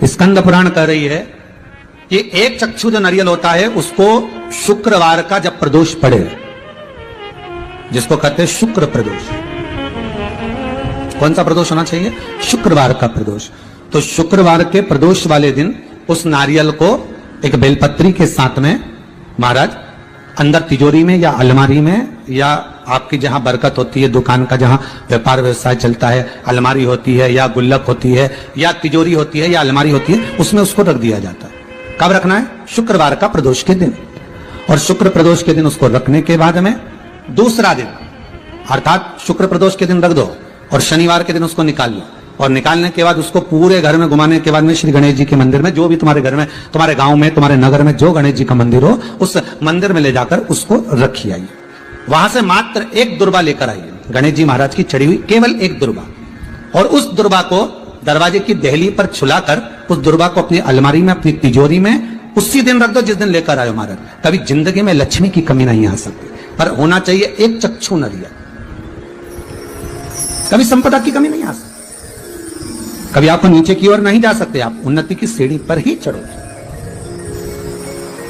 स्कंद पुराण कह रही है कि एक चक्षु जो नारियल होता है उसको शुक्रवार का जब प्रदोष पड़े, जिसको कहते हैं शुक्र प्रदोष। कौन सा प्रदोष होना चाहिए? शुक्रवार का प्रदोष। तो शुक्रवार के प्रदोष वाले दिन उस नारियल को एक बेलपत्री के साथ में महाराज अंदर तिजोरी में या अलमारी में या आपकी जहां बरकत होती है, दुकान का जहां व्यापार व्यवसाय चलता है, अलमारी होती है या गुल्लक होती है या तिजोरी होती है या अलमारी होती है, उसमें उसको रख दिया जाता है। कब रखना है? शुक्रवार का प्रदोष के दिन। और शुक्र प्रदोष के दिन उसको रखने के बाद में दूसरा दिन अर्थात शुक्र प्रदोष के दिन रख दो और शनिवार के दिन उसको निकाल लो। और निकालने के बाद उसको पूरे घर में घुमाने के बाद में श्री गणेश जी के मंदिर में, जो भी तुम्हारे घर में, तुम्हारे गांव में, तुम्हारे नगर में जो गणेश जी का मंदिर हो, उस मंदिर में ले जाकर उसको रखी आइए। वहां से मात्र एक दुर्बा लेकर आइए, गणेश जी महाराज की चढ़ी हुई केवल एक दुर्बा। और उस दुर्बा को दरवाजे की देहली पर छुलाकर उस दुर्बा को अपनी अलमारी में, अपनी तिजोरी में उसी दिन रख दो जिस दिन लेकर आयो महाराज। कभी जिंदगी में लक्ष्मी की कमी नहीं आ सकती, पर होना चाहिए एक चक्षु नारियल। कभी संपदा की कमी नहीं आ सकती, कभी आपको नीचे की ओर नहीं जा सकते, आप उन्नति की सीढ़ी पर ही चढ़ोगे,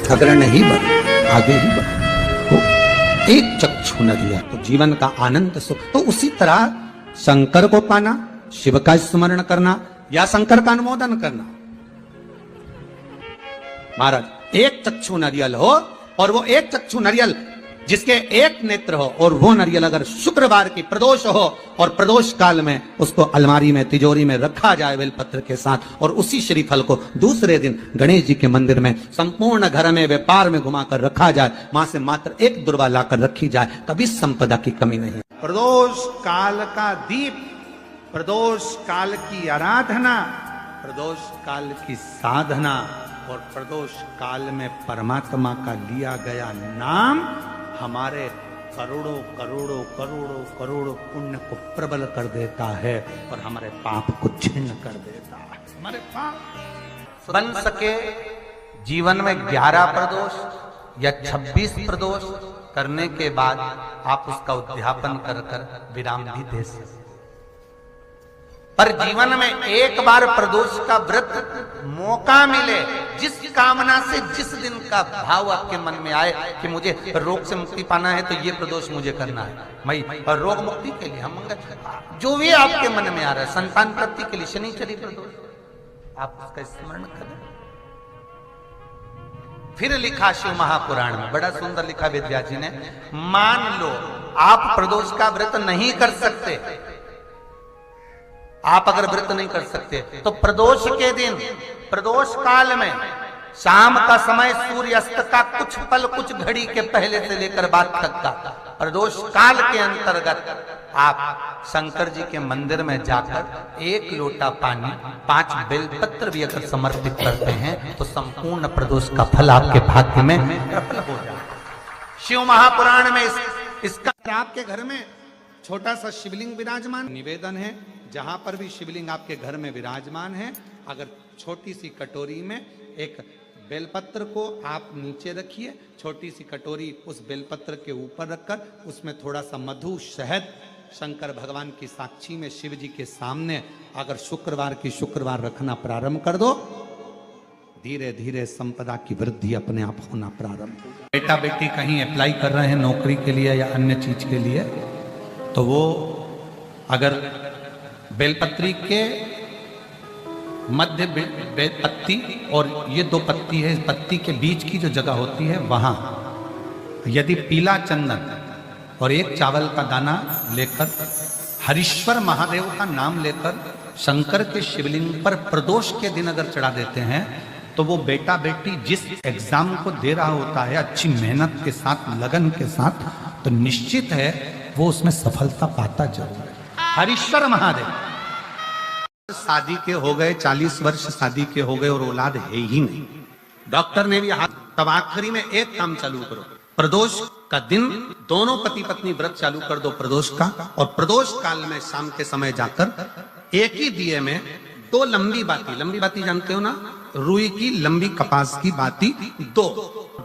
अगर नहीं बढ़ो आगे ही बढ़ो। तो एक चक्षु नारियल तो जीवन का आनंद सुख। तो उसी तरह शंकर को पाना, शिव का स्मरण करना या शंकर का अनुमोदन करना। महाराज एक चक्षु नारियल हो और वो एक चक्षु नारियल जिसके एक नेत्र हो और वो नारियल अगर शुक्रवार की प्रदोष हो और प्रदोष काल में उसको अलमारी में, तिजोरी में रखा जाए बेलपत्र के साथ, और उसी श्रीफल को दूसरे दिन गणेश जी के मंदिर में संपूर्ण घर में, व्यापार में घुमाकर रखा जाए, वहां से मात्र एक दुर्बा लाकर रखी जाए, कभी संपदा की कमी नहीं। प्रदोष काल का दीप, प्रदोष काल की आराधना, प्रदोष काल की साधना और प्रदोष काल में परमात्मा का लिया गया नाम हमारे करोड़ों करोड़ों करोड़ों करोड़ों पुण्य को प्रबल कर देता है और हमारे पाप को छिन्न कर देता है। हमारे पाप बन सके जीवन में 11 प्रदोष या 26 प्रदोष करने के बाद आप उसका उद्यापन कर कर विराम भी दे सकते। पर जीवन में एक बार प्रदोष का व्रत मौका मिले, जिस कामना से, जिस दिन का भाव आपके मन में आए कि मुझे रोग से मुक्ति पाना है तो ये प्रदोष मुझे करना है, मैं और रोग मुक्ति के लिए, हम मंगल, जो भी आपके मन में आ रहा है, संतान प्राप्ति के लिए शनिचरी प्रदोष, आप उसका स्मरण करें। फिर लिखा शिव महापुराण में, बड़ा सुंदर लिखा वेदव्यास जी ने, मान लो आप प्रदोष का व्रत नहीं कर सकते, आप अगर व्रत नहीं कर सकते तो प्रदोष के दिन, प्रदोष काल में शाम का समय, सूर्यास्त का कुछ पल, कुछ घड़ी के पहले से लेकर बाद तक का प्रदोष काल के अंतर्गत आप शंकर जी के मंदिर में जाकर एक लोटा पानी, 5 बेलपत्र भी अगर समर्पित करते हैं तो संपूर्ण प्रदोष का फल आपके भाग्य में प्रबल हो जाए। शिव महापुराण में इसका आपके घर में छोटा सा शिवलिंग विराजमान, निवेदन है जहां पर भी शिवलिंग आपके घर में विराजमान है, अगर छोटी सी कटोरी में एक बेलपत्र को आप नीचे रखिए, छोटी सी कटोरी उस बेलपत्र के ऊपर रखकर उसमें थोड़ा सा मधु, शहद, शंकर भगवान की साक्षी में शिव जी के सामने अगर शुक्रवार की शुक्रवार रखना प्रारंभ कर दो, धीरे धीरे संपदा की वृद्धि अपने आप होना प्रारंभ हो। बेटा बेटी कहीं अप्लाई कर रहे हैं नौकरी के लिए या अन्य चीज के लिए, तो वो अगर बेलपत्री के मध्य पत्ती और ये 2 पत्ती है, पत्ती के बीच की जो जगह होती है वहां यदि पीला चंदन और एक चावल का दाना लेकर हरीश्वर महादेव का नाम लेकर शंकर के शिवलिंग पर प्रदोष के दिन अगर चढ़ा देते हैं तो वो बेटा बेटी जिस एग्जाम को दे रहा होता है अच्छी मेहनत के साथ, लगन के साथ, तो निश्चित है वो उसमें सफलता पाता जरूर है। हरीश्वर महादेव शादी के हो गए, 40 वर्ष शादी के हो गए और औलाद है ही नहीं, डॉक्टर ने भी हाथ, तब आखिरी में एक काम चालू करो, प्रदोष का दिन दोनों पति पत्नी व्रत चालू कर दो प्रदोष का, और प्रदोष काल में शाम के समय जाकर एक ही दिए में 2 लंबी बाती जानते हो ना, रुई की लंबी कपास की बाती,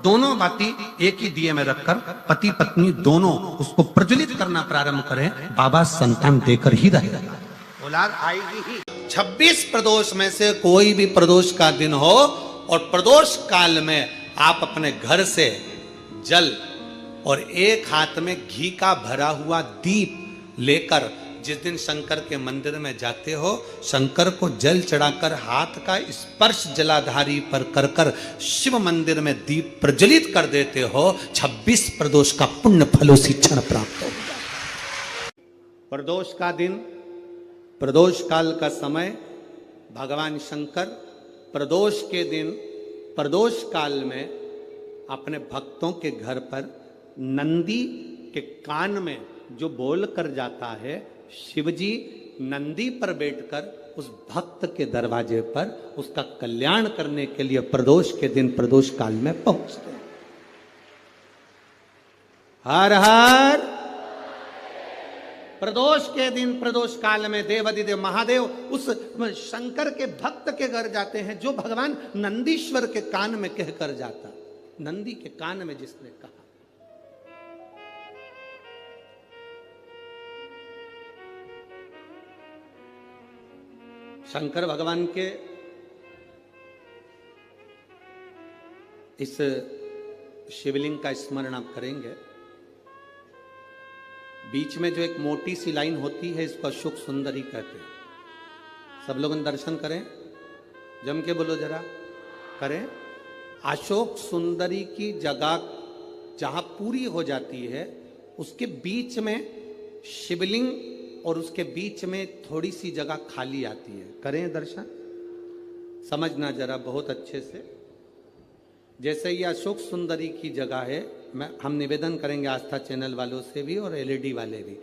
दोनों बाती एक ही दिए में रखकर पति पत्नी दोनों उसको प्रज्वलित करना प्रारंभ करें, बाबा संतान देकर ही रहेगा। औलाद आएगी ही। 26 प्रदोष में से कोई भी प्रदोष का दिन हो और प्रदोष काल में आप अपने घर से जल और एक हाथ में घी का भरा हुआ दीप लेकर जिस दिन शंकर के मंदिर में जाते हो, शंकर को जल चढ़ाकर हाथ का स्पर्श जलाधारी पर कर कर शिव मंदिर में दीप प्रज्वलित कर देते हो, 26 प्रदोष का पुण्य फल उसी क्षण प्राप्त होगा। प्रदोष का दिन, प्रदोष काल का समय, भगवान शंकर प्रदोष के दिन प्रदोष काल में अपने भक्तों के घर पर नंदी के कान में जो बोल कर जाता है, शिवजी नंदी पर बैठकर उस भक्त के दरवाजे पर उसका कल्याण करने के लिए प्रदोष के दिन प्रदोष काल में पहुंचते हैं। हर हर। प्रदोष के दिन प्रदोष काल में देवाधिदेव महादेव उस शंकर के भक्त के घर जाते हैं जो भगवान नंदीश्वर के कान में कहकर जाता, नंदी के कान में जिसने कहा। शंकर भगवान के इस शिवलिंग का स्मरण आप करेंगे। बीच में जो एक मोटी सी लाइन होती है इसको अशोक सुंदरी कहते हैं। सब लोग दर्शन करें, जम के बोलो जरा, करें। अशोक सुंदरी की जगह जहां पूरी हो जाती है उसके बीच में शिवलिंग और उसके बीच में थोड़ी सी जगह खाली आती है। करें दर्शन, समझना जरा बहुत अच्छे से। जैसे ये अशोक सुंदरी की जगह है, हम निवेदन करेंगे आस्था चैनल वालों से भी और एलईडी वाले भी,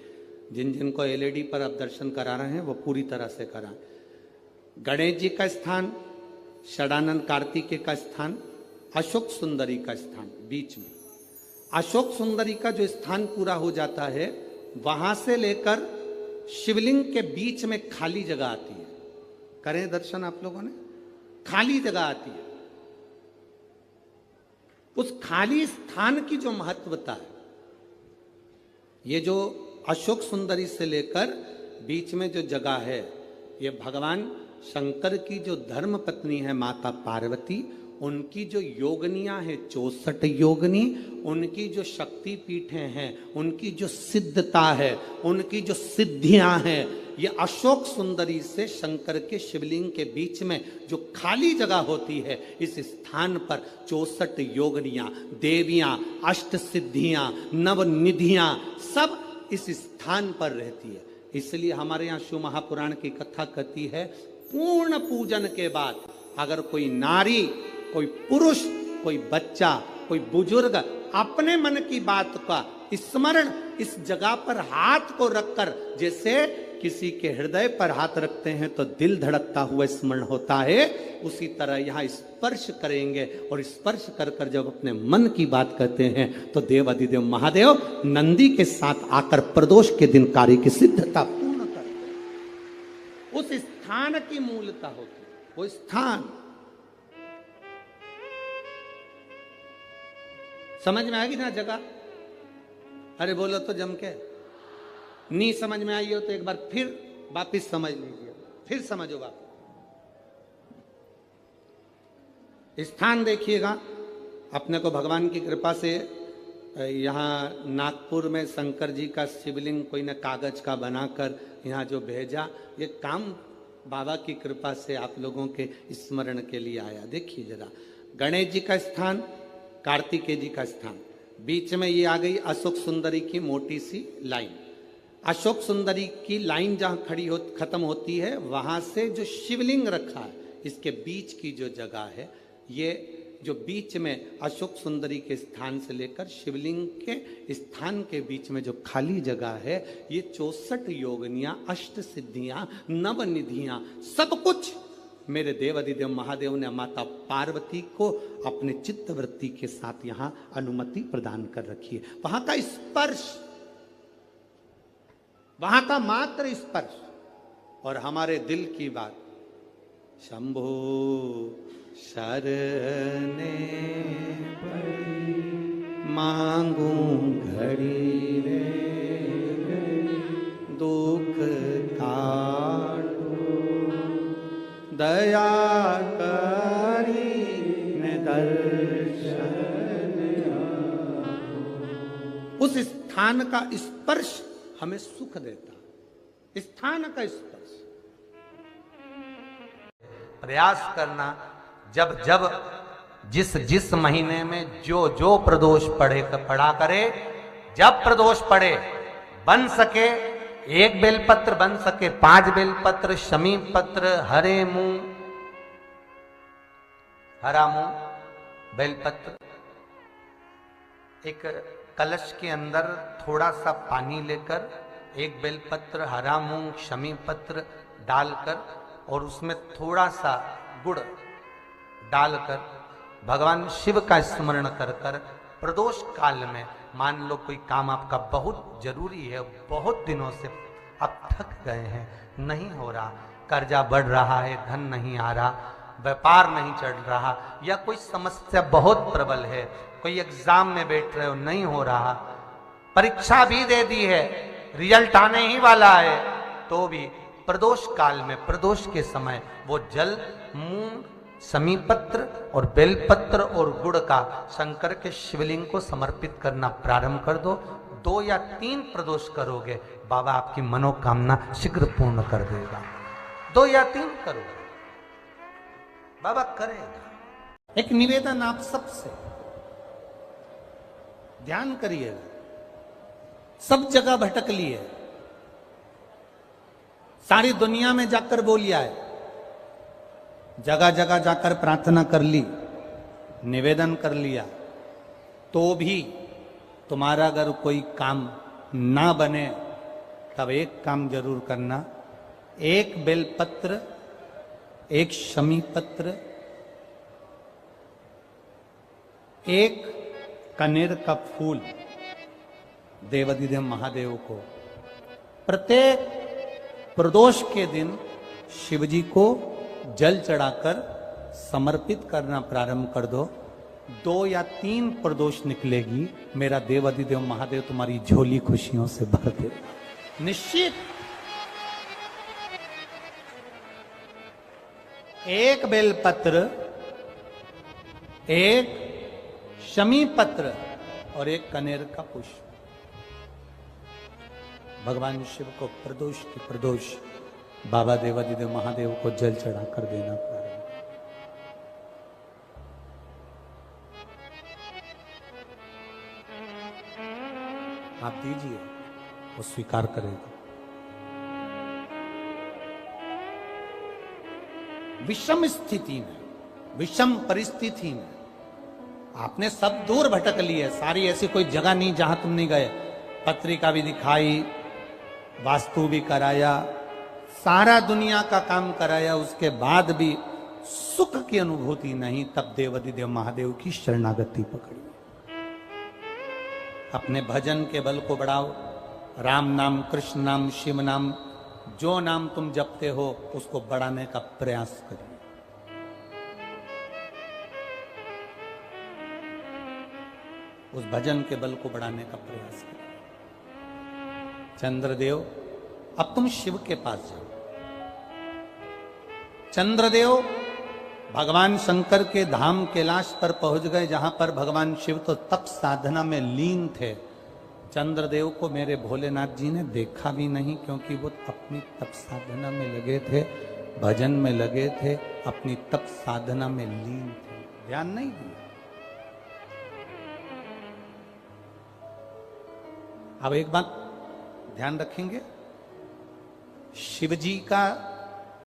जिन जिनको एलईडी पर आप दर्शन करा रहे हैं वो पूरी तरह से कराएं। गणेश जी का स्थान, षडानंद कार्तिकेय का स्थान, अशोक सुंदरी का स्थान बीच में। अशोक सुंदरी का जो स्थान पूरा हो जाता है वहां से लेकर शिवलिंग के बीच में खाली जगह आती है। करें दर्शन आप लोगों ने, खाली जगह आती है। उस खाली स्थान की जो महत्वता है, ये जो अशोक सुंदरी से लेकर बीच में जो जगह है, ये भगवान शंकर की जो धर्म पत्नी है माता पार्वती, उनकी जो योगनियां हैं 64 योगनी, उनकी जो शक्ति पीठें हैं, उनकी जो सिद्धता है, उनकी जो सिद्धियां हैं, ये अशोक सुंदरी से शंकर के शिवलिंग के बीच में जो खाली जगह होती है, इस स्थान पर 64 योगनियां, देवियां, अष्ट सिद्धियां, नवनिधियां सब इस स्थान पर रहती है। इसलिए हमारे यहाँ शिव महापुराण की कथा कहती है, पूर्ण पूजन के बाद अगर कोई नारी, कोई पुरुष, कोई बच्चा, कोई बुजुर्ग अपने मन की बात का स्मरण इस जगह पर हाथ को रखकर, जैसे किसी के हृदय पर हाथ रखते हैं तो दिल धड़कता हुआ स्मरण होता है, उसी तरह यहाँ स्पर्श करेंगे और स्पर्श कर कर जब अपने मन की बात कहते हैं तो देवाधिदेव महादेव नंदी के साथ आकर प्रदोष के दिन कार्य की सिद्धता पूर्ण करते हैं। उस स्थान की मूलता होती है, वो स्थान समझ में आएगी ना जगह? अरे बोलो तो जम के। नहीं समझ में आई हो तो एक बार फिर वापिस समझ लीजिए, फिर समझो वापिस। स्थान देखिएगा, अपने को भगवान की कृपा से यहाँ नागपुर में शंकर जी का शिवलिंग कोई ने कागज का बनाकर यहाँ जो भेजा, ये काम बाबा की कृपा से आप लोगों के स्मरण के लिए आया। देखिए जरा, गणेश जी का स्थान, कार्तिकेय जी का स्थान, बीच में ये आ गई अशोक सुंदरी की मोटी सी लाइन। अशोक सुंदरी की लाइन जहां खत्म होती है, वहां से जो शिवलिंग रखा है, इसके बीच की जो जगह है, ये जो बीच में अशोक सुंदरी के स्थान से लेकर शिवलिंग के स्थान के बीच में जो खाली जगह है, ये 64 योगनियां, अष्ट सिद्धियां, नवनिधियां, सब कुछ मेरे देवाधिदेव महादेव ने माता पार्वती को अपने चित्तवृत्ति के साथ यहां अनुमति प्रदान कर रखी है। वहां का स्पर्श, वहां का मात्र स्पर्श और हमारे दिल की बात, शंभो शरणे पड़ी मांगू घड़ी रे दुख ताड़ दया करी ने दर्शन उस स्थान का स्पर्श हमें सुख देता, स्थान का स्पर्श। प्रयास करना जब जब जिस जिस महीने में जो जो प्रदोष पढ़ा करे, जब प्रदोष पड़े बन सके 1 बेलपत्र, बन सके 5 बेलपत्र, शमी पत्र, हरे मुंह, हरा मुंह बेलपत्र, एक कलश के अंदर थोड़ा सा पानी लेकर 1 बेलपत्र, हरा मूंग, शमी पत्र डालकर और उसमें थोड़ा सा गुड़ डालकर भगवान शिव का स्मरण कर कर प्रदोष काल में, मान लो कोई काम आपका बहुत जरूरी है, बहुत दिनों से आप थक गए हैं, नहीं हो रहा, कर्जा बढ़ रहा है, धन नहीं आ रहा, व्यापार नहीं चढ़ रहा, या कोई समस्या बहुत प्रबल है, कोई एग्जाम में बैठ रहे हो नहीं हो रहा, परीक्षा भी दे दी है, रिजल्ट आने ही वाला है, तो भी प्रदोष काल में, प्रदोष के समय वो जल मूंग, शमी पत्र और बेलपत्र और गुड़ का शंकर के शिवलिंग को समर्पित करना प्रारंभ कर दो। 2 या 3 प्रदोष करोगे, बाबा आपकी मनोकामना शीघ्र पूर्ण कर देगा। 2 या 3 करोगे, बाबा करेगा। एक निवेदन आप सबसे, ध्यान करिएगा, सब जगह भटक लिए, सारी दुनिया में जाकर बोलिया है, जगह जगह जाकर प्रार्थना कर ली, निवेदन कर लिया, तो भी तुम्हारा अगर कोई काम ना बने तब एक काम जरूर करना, 1 बेलपत्र, 1 शमी पत्र, 1 कनेर का फूल देवाधिदेव महादेव को प्रत्येक प्रदोष के दिन शिवजी को जल चढ़ाकर समर्पित करना प्रारंभ कर दो। 2 या 3 प्रदोष निकलेगी, मेरा देवाधिदेव महादेव तुम्हारी झोली खुशियों से भर दे निश्चित। 1 बेलपत्र, 1 शमी पत्र और 1 कनेर का पुष्प भगवान शिव को प्रदोष की प्रदोष बाबा देवाधिदेव महादेव को जल चढ़ा कर देना प्रारंभ। आप दीजिए, वो स्वीकार करेगा। विषम स्थिति में, विषम परिस्थिति में आपने सब दूर भटक लिए, सारी ऐसी कोई जगह नहीं जहां तुम नहीं गए, पत्रिका भी दिखाई, वास्तु भी कराया, सारा दुनिया का काम कराया, उसके बाद भी सुख की अनुभूति नहीं, तब देवाधिदेव महादेव की शरणागति पकड़ी। अपने भजन के बल को बढ़ाओ, राम नाम, कृष्ण नाम, शिव नाम, जो नाम तुम जपते हो उसको बढ़ाने का प्रयास करिए। उस भजन के बल को बढ़ाने का प्रयास करिए। चंद्रदेव, अब तुम शिव के पास जाओ। चंद्रदेव भगवान शंकर के धाम कैलाश पर पहुंच गए, जहां पर भगवान शिव तो तप साधना में लीन थे। चंद्रदेव को मेरे भोलेनाथ जी ने देखा भी नहीं, क्योंकि वो अपनी तप साधना में लगे थे, भजन में लगे थे, अपनी तप साधना में लीन थे, ध्यान नहीं दिया। अब एक बात ध्यान रखेंगे, शिव जी का